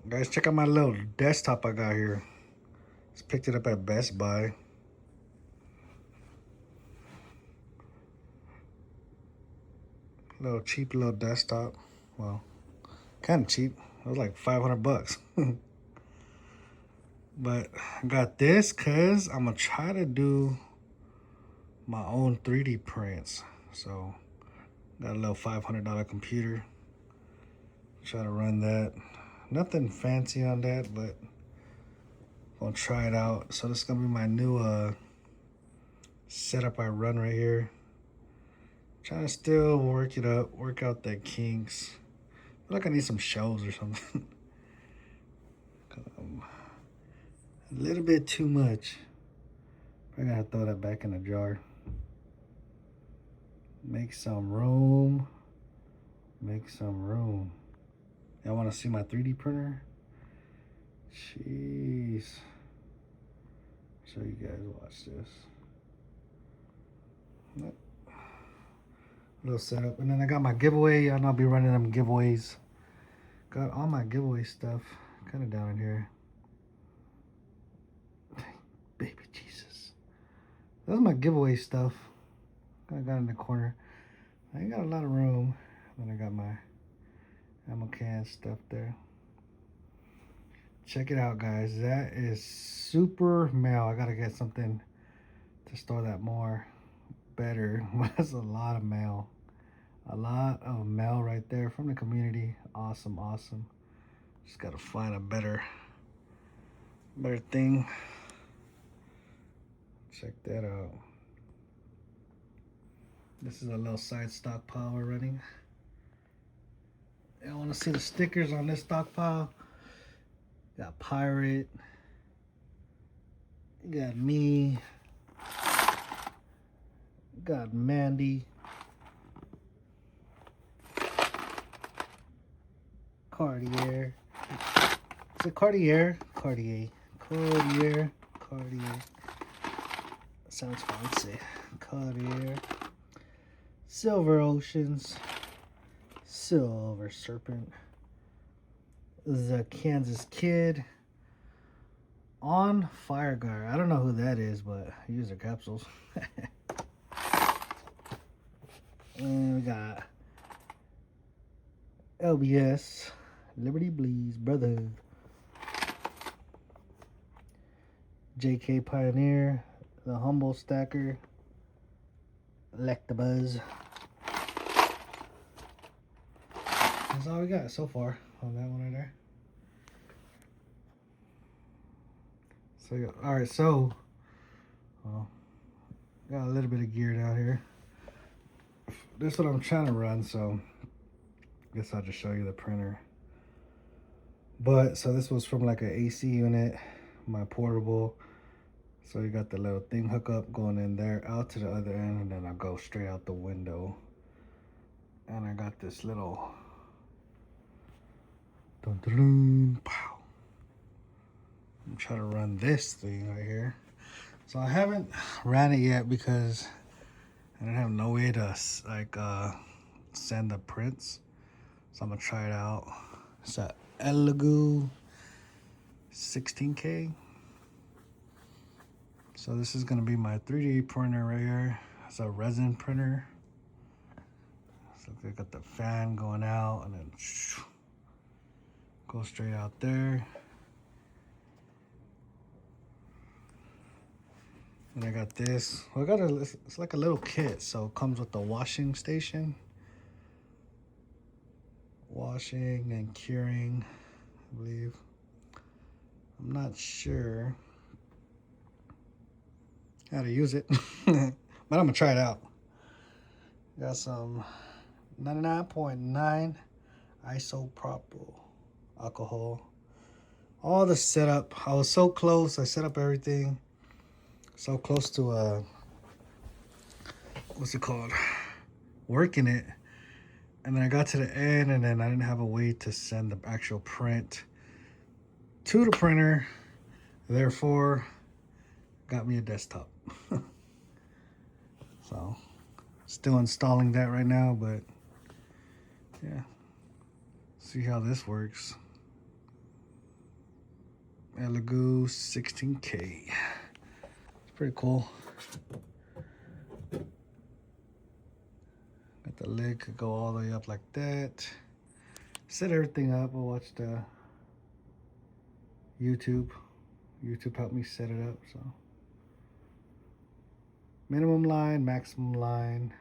Guys, check out my little desktop I got here. Just picked it up at Best Buy. Little cheap little desktop. Well, kind of cheap. It was like 500 bucks. But I got this because I'm going to try to do my own 3D prints. So, got a little $500 computer. Try to run that. Nothing fancy on that, but I'm going to try it out. So, this is going to be my new setup I run right here. Trying to still work it up, work out the kinks. I feel like I need some shelves or something. A little bit too much. I'm gonna have to throw that back in the jar. Make some room. Make some room. Y'all wanna see my 3D printer? Jeez. Show you guys, watch this. Little setup. And then I got my giveaway. Y'all know I'll be running them giveaways. Got all my giveaway stuff kind of down in here. Baby Jesus. That's my giveaway stuff. I got in the corner. I ain't got a lot of room. Then I got my ammo can stuff there. Check it out, guys. That is super mail. I gotta get something to store that more better. That's a lot of mail. A lot of mail right there from the community. Awesome, awesome. Just gotta find a better thing. Check that out. This is a little side stockpile we're running. I want to see the stickers on this stockpile. Got Pirate. Got me. Got Mandy. Cartier. Is it Cartier? Cartier. Cartier. Cartier. Sounds fancy. Cartier. Silver Oceans. Silver Serpent. The Kansas Kid. On Fire Guard. I don't know who that is, but user capsules. And we got LBS. Liberty Bleeds. Brotherhood. JK Pioneer. The Humble Stacker. Electabuzz. That's all we got so far on that one right there. So, all right, so got a little bit of gear down here. This is what I'm trying to run, so I guess I'll just show you the printer. But, so this was from like an AC unit, my portable. So you got the little thing hook up going in there, out to the other end, and then I go straight out the window. And I got this little dun, dun, dun, pow. I'm trying to run this thing right here. So I haven't ran it yet because I didn't have no way to like send the prints. So I'm gonna try it out. It's a ELEGOO 16K. So this is gonna be my 3D printer right here. It's a resin printer. So I got the fan going out and then go straight out there. And I got this. Well, it's like a little kit. So it comes with the washing station. Washing and curing, I believe. I'm not sure how to use it, but I'm gonna try it out. Got some 99.9 isopropyl alcohol. All the setup. I was so close. I set up everything. So close to what's it called? Working it. And then I got to the end, and then I didn't have a way to send the actual print to the printer. Therefore, got me a desktop. So, still installing that right now, but yeah. See how this works. ELEGOO 16K. It's pretty cool. Got the lid, could go all the way up like that. Set everything up. I watched YouTube. YouTube helped me set it up. So minimum line, maximum line.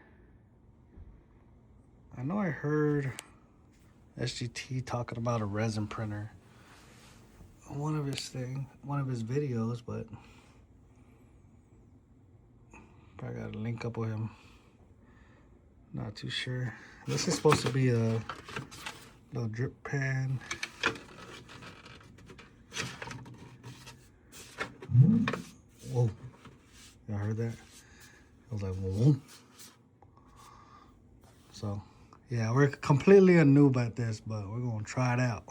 I know I heard SGT talking about a resin printer on one of his videos, but probably gotta link up with him. Not too sure. This is supposed to be a little drip pan. Whoa. Y'all heard that? I was like, whoa. So, yeah, we're completely a noob at this, but we're gonna try it out.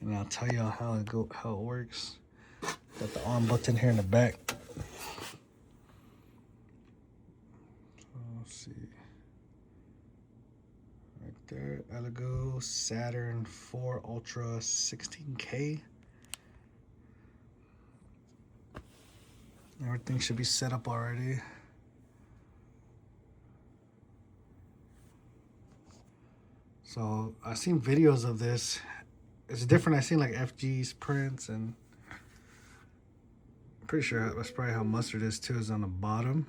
And I'll tell y'all how it works. Got the on button here in the back. So let's see. Right there, ELEGOO Saturn 4 Ultra 16K. Everything should be set up already. So I've seen videos of this. It's different. I've seen like FG's prints, and I'm pretty sure that's probably how mustard is too, is on the bottom.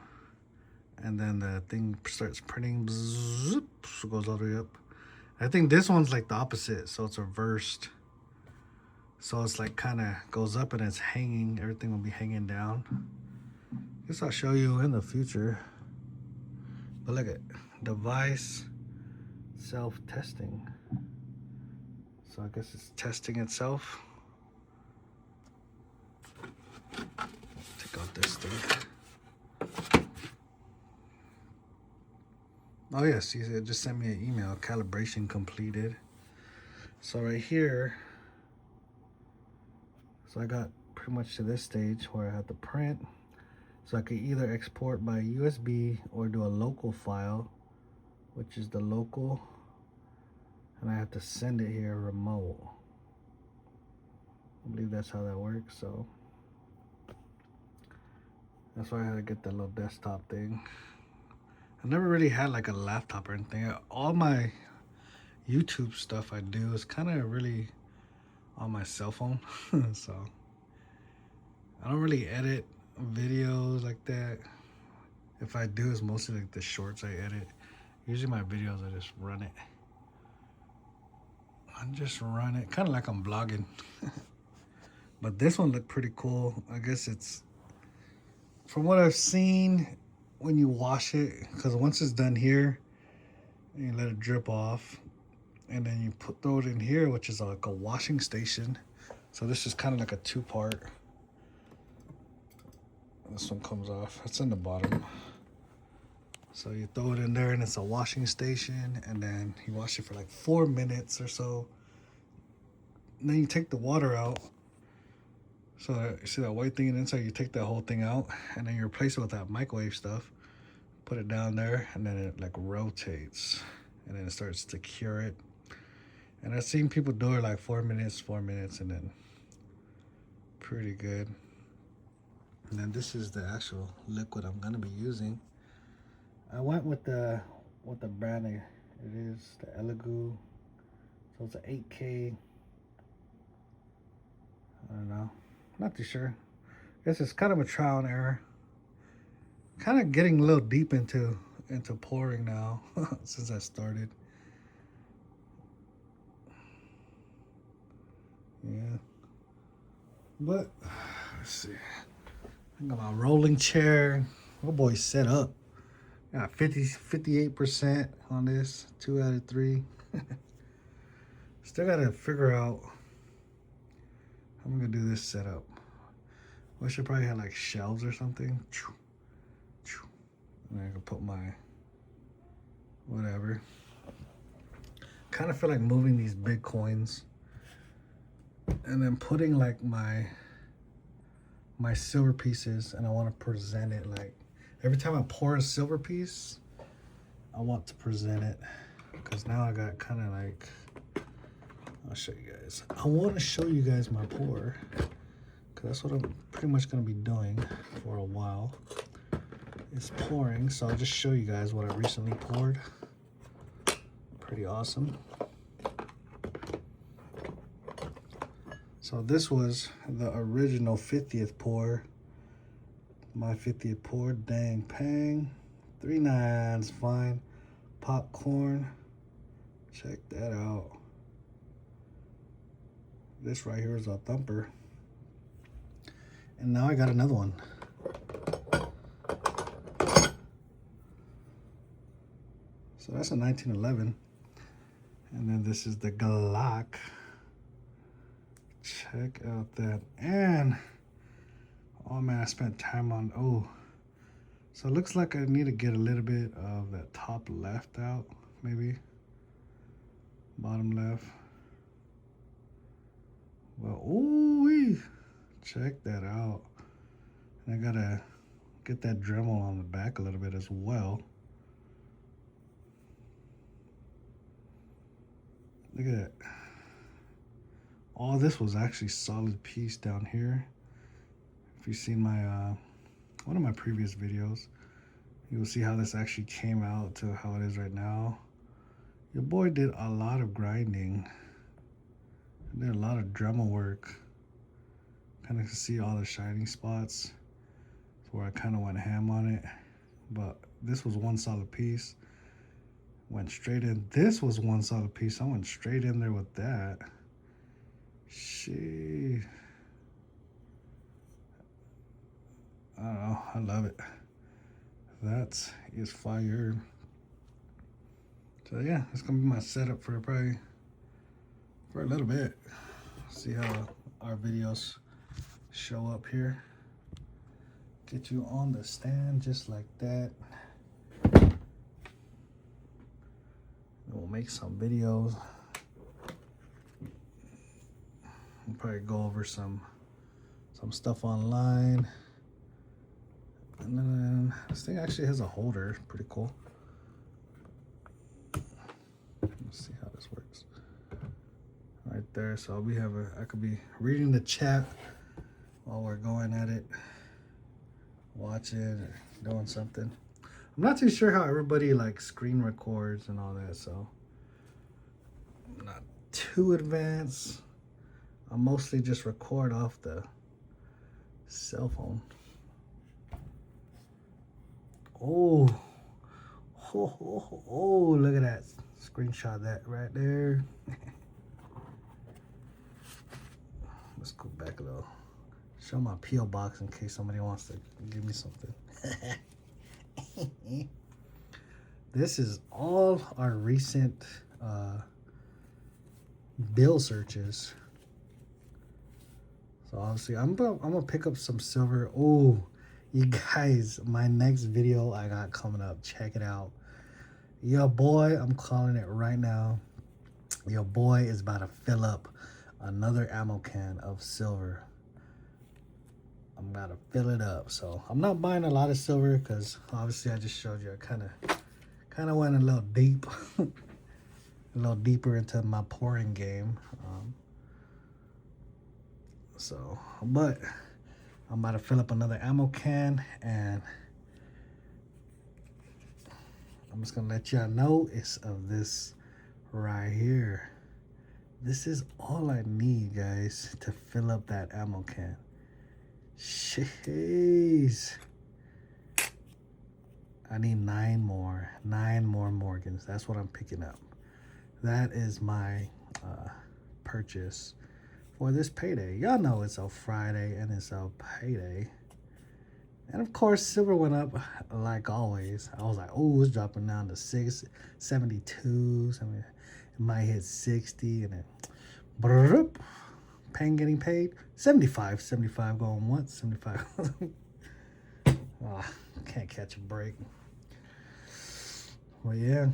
And then the thing starts printing, bzzz, so it goes all the way up. I think this one's like the opposite, so it's reversed. So it's like kind of goes up and it's hanging. Everything will be hanging down. Guess I'll show you in the future. But look at device self-testing. So I guess it's testing itself. Take out this thing. Oh yes, he said just sent me an email, calibration completed. So right here, so I got pretty much to this stage where I have to print. So I could either export by USB or do a local file, which is the local, and I have to send it here remote. I believe that's how that works. So that's why I had to get that little desktop thing. I never really had like a laptop or anything. All my YouTube stuff I do is kind of really on my cell phone. So I don't really edit videos like that. If I do, it's mostly like the shorts I edit. Usually my videos, I just run it. Kind of like I'm vlogging. But this one looked pretty cool. I guess it's, from what I've seen, when you wash it, because once it's done here, you let it drip off, and then you throw it in here, which is like a washing station. So this is kind of like a two-part. This one comes off. It's in the bottom. So you throw it in there and it's a washing station, and then you wash it for like 4 minutes or so. And then you take the water out. So you see that white thing inside, you take that whole thing out, and then you replace it with that microwave stuff. Put it down there, and then it like rotates, and then it starts to cure it. And I've seen people do it like 4 minutes, and then pretty good. And then this is the actual liquid I'm gonna be using. I went with the brand it is, the ELEGOO. So it's an 8K. I don't know, not too sure. I guess it's kind of a trial and error. Kind of getting a little deep into pouring now since I started. Yeah, but let's see. I got my rolling chair. Oh boy, set up. Got 58% on this. 2 out of 3. Still gotta figure out how I'm gonna do this setup. I should probably have like shelves or something. And I can put my whatever. Kind of feel like moving these big coins and then putting like my silver pieces, and I want to present it like every time I pour a silver piece, I want to present it, because now I got kind of like I'll show you guys. I want to show you guys my pour, because that's what I'm pretty much going to be doing for a while. It's pouring, so I'll just show you guys what I recently poured. Pretty awesome. So this was the original 50th pour. My 50th pour, dang pang. 3 nines, fine. Popcorn. Check that out. This right here is a thumper. And now I got another one. So that's a 1911. And then this is the Glock. Check out that. And, oh man, I spent time on, oh. So it looks like I need to get a little bit of that top left out, maybe. Bottom left. Well, ooh, check that out. And I gotta get that Dremel on the back a little bit as well. Look at that. All this was actually solid piece down here. If you've seen my one of my previous videos, you will see how this actually came out to how it is right now. Your boy did a lot of grinding. I did a lot of Dremel work. Kind of see all the shining spots. That's where I kind of went ham on it. But this was one solid piece. Went straight in. This was one solid piece. I went straight in there with that. Shit. I don't know. I love it. That is fire. So yeah, it's gonna be my setup for probably for a little bit. See how our videos show up here. Get you on the stand just like that. We'll make some videos. We'll probably go over some stuff online. And then this thing actually has a holder, pretty cool. Let's see how this works. Right there, so I could be reading the chat while we're going at it, watching or doing something. I'm not too sure how everybody like screen records and all that, so I'm not too advanced. I mostly just record off the cell phone. Oh, look at that. Screenshot that right there. Let's go back a little. Show my P.O. box in case somebody wants to give me something. This is all our recent bill searches. So obviously I'm gonna pick up some silver. Oh, you guys, my next video I got coming up, check it out. Yo boy, I'm calling it right now. Your boy is about to fill up another ammo can of silver. I'm about to fill it up. So I'm not buying a lot of silver because obviously I just showed you I kind of went a little deep, a little deeper into my pouring game. But I'm about to fill up another ammo can, and I'm just gonna let y'all know it's of this right here. This is all I need, guys, to fill up that ammo can. Jeez. I need 9 more Morgans. That's what I'm picking up. That is my purchase for this payday. Y'all know it's a Friday and it's a payday. And of course, silver went up like always. I was like, oh, it's dropping down to 672. It might hit 60 and then paying getting paid. 75 going once, 75. Oh, can't catch a break. Well, yeah,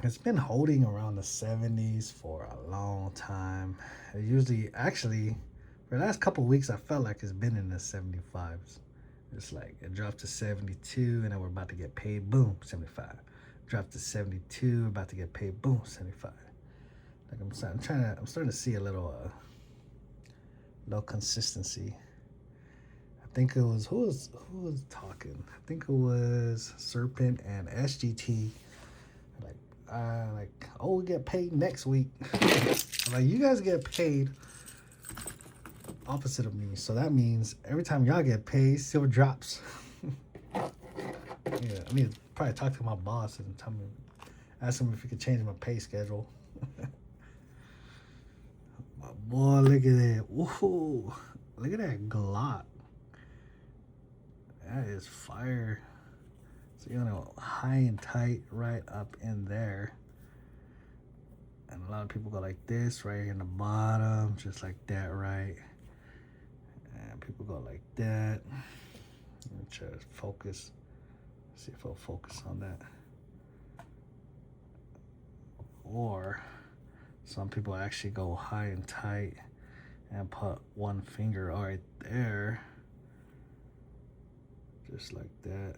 it's been holding around the 70s for a long time. It usually, actually, for the last couple of weeks, I felt like it's been in the 75s. It's like it dropped to 72, and then we're about to get paid. Boom, 75. Dropped to 72, about to get paid. Boom, 75. Like I'm starting to see a little consistency. I think it was who was talking. I think it was Serpent and SGT. Like, oh, we get paid next week. I'm like, you guys get paid opposite of me, so that means every time y'all get paid, silver drops. Yeah, I need to probably talk to my boss and ask him if he could change my pay schedule. My boy, look at that. Whoa, look at that Glock. That is fire. So you're gonna go high and tight right up in there. And a lot of people go like this right here in the bottom, just like that, right? And people go like that. Let me try to focus. See if I'll focus on that. Or some people actually go high and tight and put one finger right there, just like that.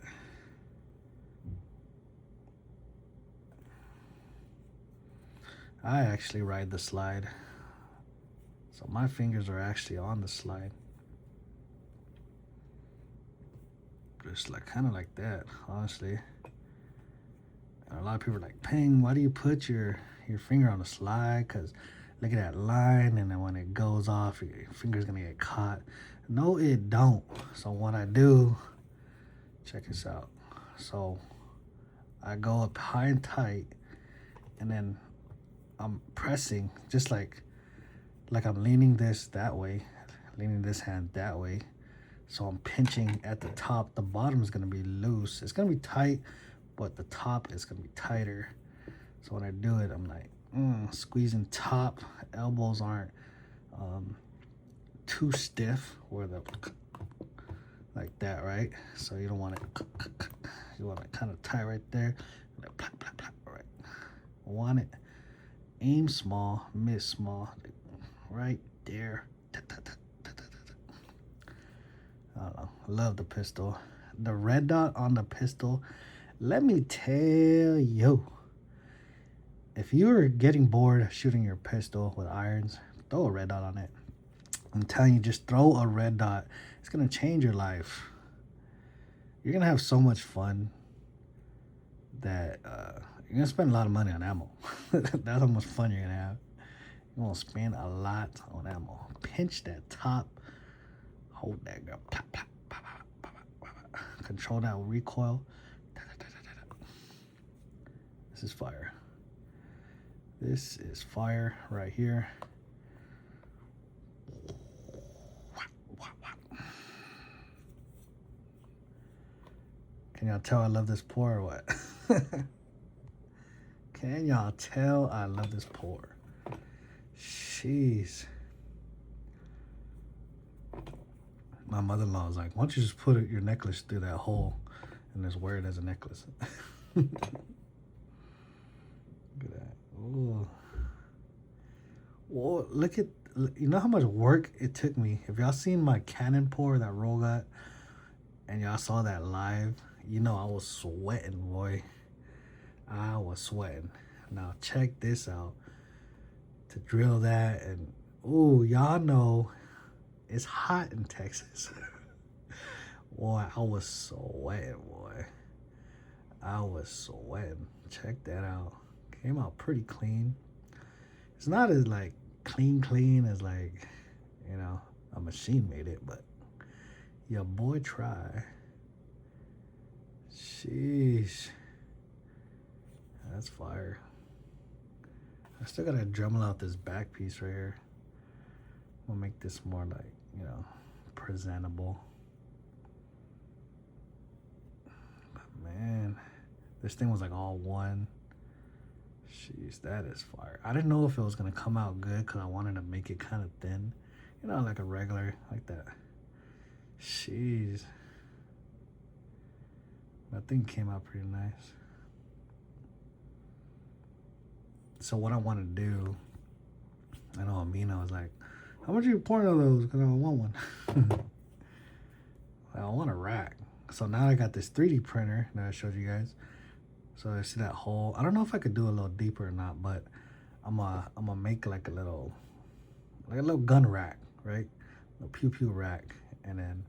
I actually ride the slide, so my fingers are actually on the slide, just like kind of like that, honestly. And a lot of people are like, Ping, why do you put your finger on the slide? Because look at that line, and then when it goes off, your finger's gonna get caught. No, it don't. So what I do, check this out. So I go up high and tight, and then I'm pressing just like I'm leaning this that way, leaning this hand that way. So I'm pinching at the top. The bottom is gonna be loose. It's gonna be tight, but the top is gonna be tighter. So when I do it, I'm like squeezing top. Elbows aren't too stiff, where the like that, right? So you don't want it. You want it kind of tight right there. Like, plop, plop, plop, right. Want it. Aim small, miss small, right there. I don't know. I love the pistol. The red dot on the pistol. Let me tell you, if you're getting bored shooting your pistol with irons, throw a red dot on it. I'm telling you, just throw a red dot. It's gonna change your life. You're gonna have so much fun that you're gonna spend a lot of money on ammo. That's how much fun you're gonna have. You're gonna spend a lot on ammo. Pinch that top. Hold that girl. Plop, plop, plop, plop, plop, plop. Control that recoil. This is fire. This is fire right here. Can y'all tell I love this pour or what? Can y'all tell I love this pour? Jeez. My mother-in-law was like, why don't you just put your necklace through that hole and just wear it as a necklace? Look at that. Ooh. Whoa, look at, you know how much work it took me? If y'all seen my cannon pour that roll got, and y'all saw that live, you know I was sweating, boy. I was sweating. Now check this out. To drill that, and ooh, y'all know it's hot in Texas. Boy, I was sweating, boy. I was sweating. Check that out. Came out pretty clean. It's not as like clean as like, you know, a machine made it, but your boy try. Sheesh. That's fire. I still gotta Dremel out this back piece right here. I'm gonna make this more like, you know, presentable. But man, this thing was like all one. Jeez, that is fire. I didn't know if it was gonna come out good because I wanted to make it kind of thin. You know, like a regular, like that. Jeez. That thing came out pretty nice. So what I want to do, I know Amina was like, how much are you pouring on those? Because I want one. I want a rack. So now I got this 3D printer that I showed you guys. So I see that hole. I don't know if I could do a little deeper or not, but I'm gonna make like a little gun rack, right? A pew pew rack, and then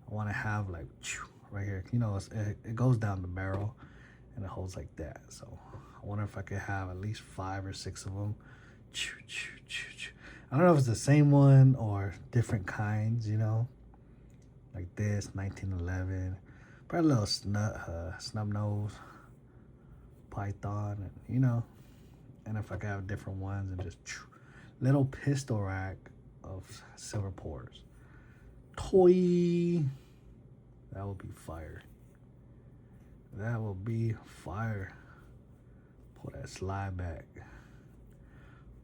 I want to have like right here. You know, it goes down the barrel, and it holds like that. So I wonder if I could have at least 5 or 6 of them. I don't know if it's the same one or different kinds. You know, like this 1911, probably a little snub nose python, and you know, and if I could have different ones and just little pistol rack of silver pours. Toy. That will be fire. That will be fire. Pull that slide back.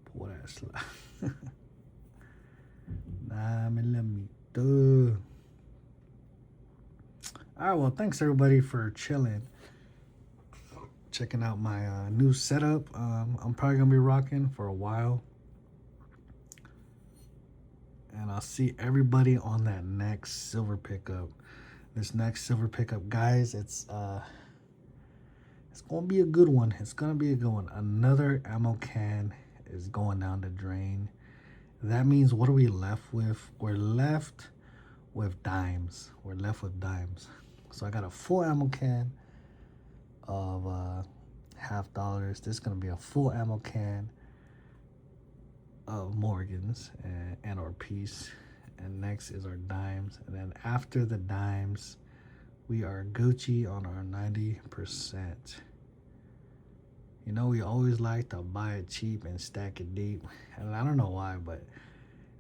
Pull that slide. Nah, me let me do. Alright, well, thanks everybody for chilling. Checking out my new setup. I'm probably gonna be rocking for a while. And I'll see everybody on that next silver pickup. This next silver pickup, guys, it's gonna be a good one. It's gonna be a good one. Another ammo can is going down the drain. That means what are we left with? We're left with dimes. We're left with dimes. So I got a full ammo can of $50. This is gonna be a full ammo can of Morgans and our piece. And next is our dimes. And then after the dimes, we are Gucci on our 90%. You know, we always like to buy it cheap and stack it deep. And I don't know why, but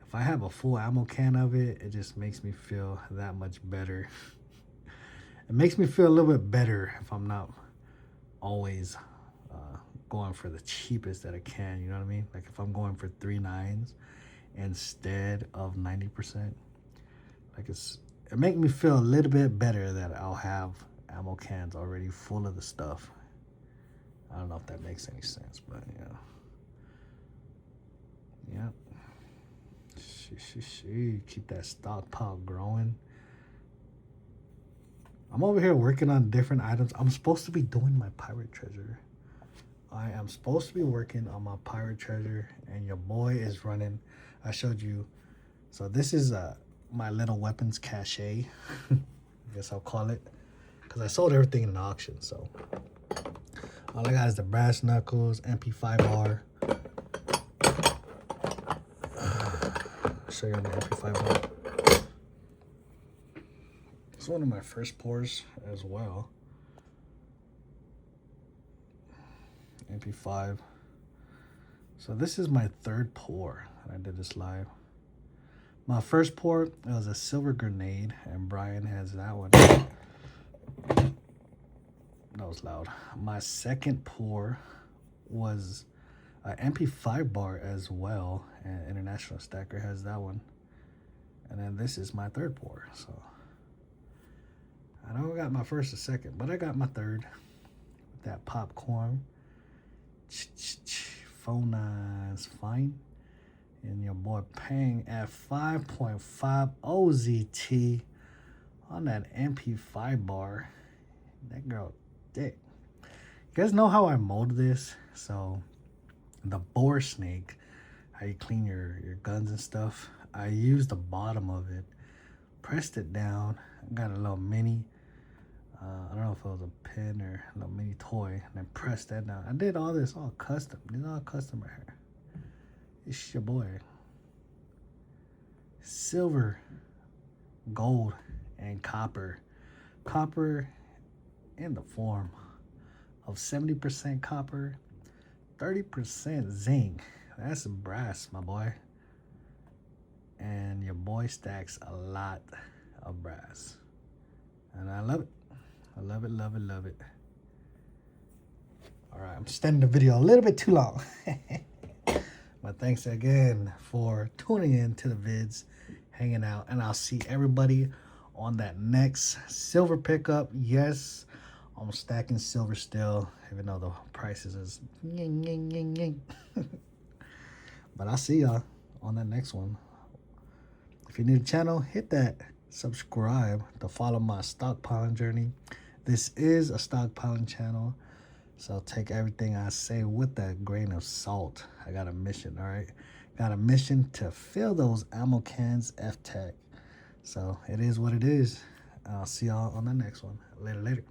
if I have a full ammo can of it, it just makes me feel that much better. It makes me feel a little bit better if I'm not always going for the cheapest that I can, you know what I mean? Like if I'm going for 3 9s instead of 90%, like it makes me feel a little bit better that I'll have ammo cans already full of the stuff. I don't know if that makes any sense, but yeah. Keep that stockpile growing. I'm over here working on different items. I'm supposed to be doing my pirate treasure. I am supposed to be working on my pirate treasure, and your boy is running. I showed you. So this is my little weapons cache. I guess I'll call it, because I sold everything in an auction. So all I got is the brass knuckles, MP5R. Show you on the MP5R. It's one of my first pours as well. MP5. So this is my 3rd pour, and I did this live. My first pour, it was a silver grenade, and Brian has that one. That was loud. My 2nd pour was an MP5 bar as well, and International Stacker has that one. And then this is my 3rd pour. So I don't got my 1st or 2nd, but I got my 3rd with that popcorn. Phone is fine. And your boy paying at 5.5 OZT on that MP5 bar. That girl thick. You guys know how I mold this? So the bore snake, how you clean your guns and stuff, I used the bottom of it, pressed it down, got a little mini, I don't know if it was a pin or a little mini toy, and then pressed that down. I did all this all custom. This is all custom right here. It's your boy. Silver, gold, and copper. Copper in the form of 70% copper, 30% zinc. That's brass, my boy. And your boy stacks a lot of brass. And I love it. I love it, love it, love it. All right, I'm extending the video a little bit too long. But thanks again for tuning in to the vids, hanging out, and I'll see everybody on that next silver pickup. Yes, I'm stacking silver still, even though the prices is ying, ying, ying, ying. But I'll see y'all on that next one. If you're new to the channel, hit that subscribe to follow my stockpiling journey. This is a stockpiling channel. So take everything I say with a grain of salt. I got a mission, all right? Got a mission to fill those ammo cans F-Tech. So it is what it is. I'll see y'all on the next one. Later.